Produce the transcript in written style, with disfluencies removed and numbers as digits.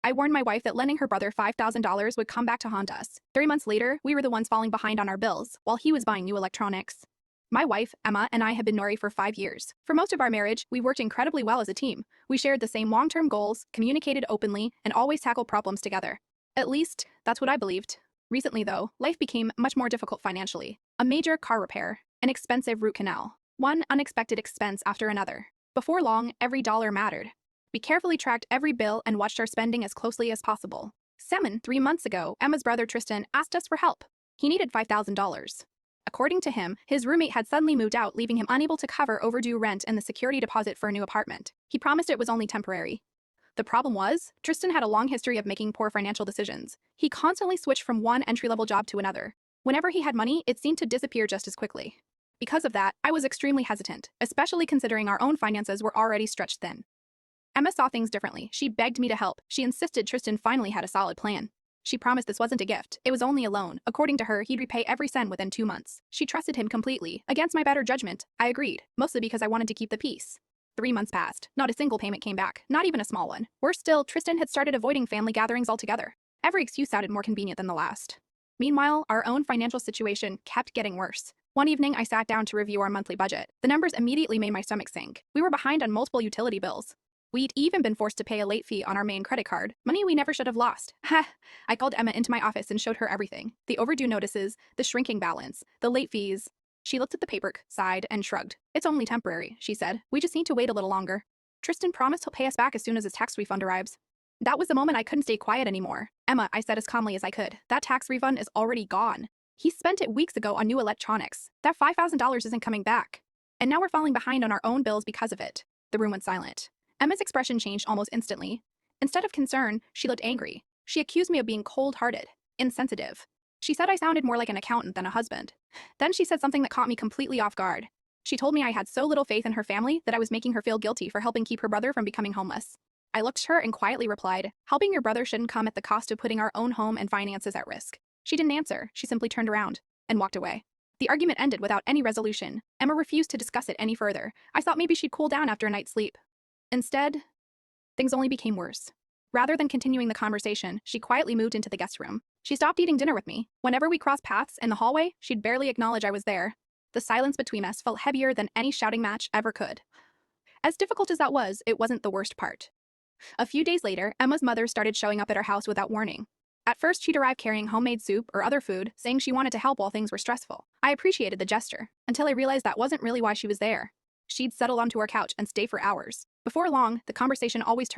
I warned my wife that lending her brother $5,000 would come back to haunt us. 3 months later, we were the ones falling behind on our bills, while he was buying new electronics. My wife, Emma, and I had been married for 5 years. For most of our marriage, we worked incredibly well as a team. We shared the same long-term goals, communicated openly, and always tackled problems together. At least, that's what I believed. Recently, though, life became much more difficult financially. A major car repair, an expensive root canal, one unexpected expense after another. Before long, every dollar mattered. We carefully tracked every bill and watched our spending as closely as possible. 3 months ago, Emma's brother Tristan asked us for help. He needed $5,000. According to him, his roommate had suddenly moved out, leaving him unable to cover overdue rent and the security deposit for a new apartment. He promised it was only temporary. The problem was, Tristan had a long history of making poor financial decisions. He constantly switched from one entry-level job to another. Whenever he had money, it seemed to disappear just as quickly. Because of that, I was extremely hesitant, especially considering our own finances were already stretched thin. Emma saw things differently. She begged me to help. She insisted Tristan finally had a solid plan. She promised this wasn't a gift, it was only a loan. According to her, he'd repay every cent within 2 months. She trusted him completely. Against my better judgment, I agreed, mostly because I wanted to keep the peace. 3 months passed. Not a single payment came back, not even a small one. Worse still, Tristan had started avoiding family gatherings altogether. Every excuse sounded more convenient than the last. Meanwhile, our own financial situation kept getting worse. One evening, I sat down to review our monthly budget. The numbers immediately made my stomach sink. We were behind on multiple utility bills. We'd even been forced to pay a late fee on our main credit card, money we never should have lost. Ha! I called Emma into my office and showed her everything. The overdue notices, the shrinking balance, the late fees. She looked at the paper, sighed, and shrugged. It's only temporary, she said. We just need to wait a little longer. Tristan promised he'll pay us back as soon as his tax refund arrives. That was the moment I couldn't stay quiet anymore. Emma, I said as calmly as I could, that tax refund is already gone. He spent it weeks ago on new electronics. That $5,000 isn't coming back. And now we're falling behind on our own bills because of it. The room went silent. Emma's expression changed almost instantly. Instead of concern, she looked angry. She accused me of being cold-hearted, insensitive. She said I sounded more like an accountant than a husband. Then she said something that caught me completely off guard. She told me I had so little faith in her family that I was making her feel guilty for helping keep her brother from becoming homeless. I looked at her and quietly replied, helping your brother shouldn't come at the cost of putting our own home and finances at risk. She didn't answer. She simply turned around and walked away. The argument ended without any resolution. Emma refused to discuss it any further. I thought maybe she'd cool down after a night's sleep. Instead, things only became worse. Rather than continuing the conversation, she quietly moved into the guest room. She stopped eating dinner with me. Whenever we crossed paths in the hallway, she'd barely acknowledge I was there. The silence between us felt heavier than any shouting match ever could. As difficult as that was, it wasn't the worst part. A few days later, Emma's mother started showing up at our house without warning. At first, she'd arrive carrying homemade soup or other food, saying she wanted to help while things were stressful. I appreciated the gesture, until I realized that wasn't really why she was there. She'd settle onto our couch and stay for hours. Before long, the conversation always turned